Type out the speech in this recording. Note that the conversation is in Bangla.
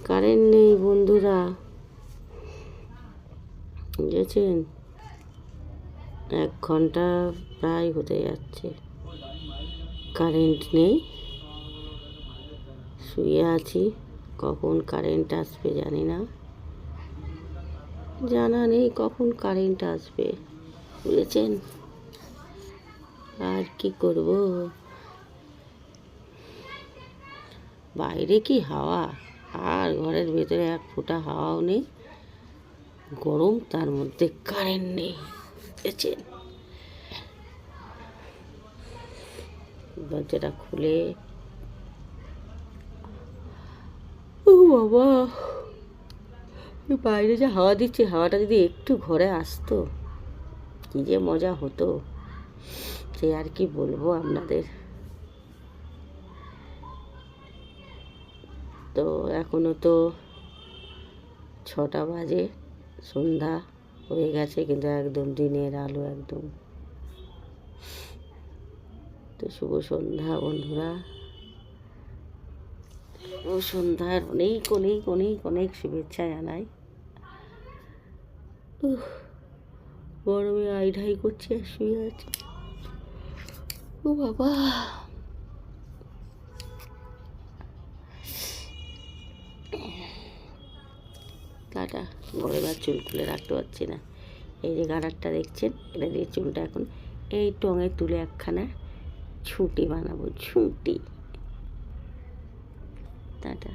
কারেন্ট নেই বন্ধুরা, বুঝেছেন? 1 ঘন্টা প্রায় হতে যাচ্ছে, কারেন্ট নেই। শুয়ে আছি, কখন কারেন্ট আসবে জানি না, জানা নেই কখন কারেন্ট আসবে, বুঝেছেন? আর কি করব, বাইরে কি হাওয়া, আর ঘরের ভেতরে 1 ফোঁটা হাওয়াও নেই, গরম, তার মধ্যে কারেন্ট নেই, বুঝেছেন? দরজাটা খুলে, ও বাবা, বাইরে যে হাওয়া দিচ্ছে, হাওয়াটা যদি একটু ঘরে আসতো কি যে মজা হতো, সে আর কি বলবো আপনাদের। তো এখনো তো 6টা বাজে, সন্ধ্যা হয়ে গেছে, কিন্তু একদম দিনের আলো একদম। তো শুভ সন্ধ্যা বন্ধুরা, শুভ সন্ধ্যার অনেক অনেক অনেক অনেক শুভেচ্ছা জানাই। গরমে আইঢাই করছে আর শুয়ে আছে, ও বাবা। টাটা, গরমে আর চুল খুলে রাখতে পারছি না। এই যে গাডারটা দেখছেন, এটা দিয়ে চুলটা এখন এই টঙে তুলে একখানা ছুটি বানাবো, ছুটি। টাটা।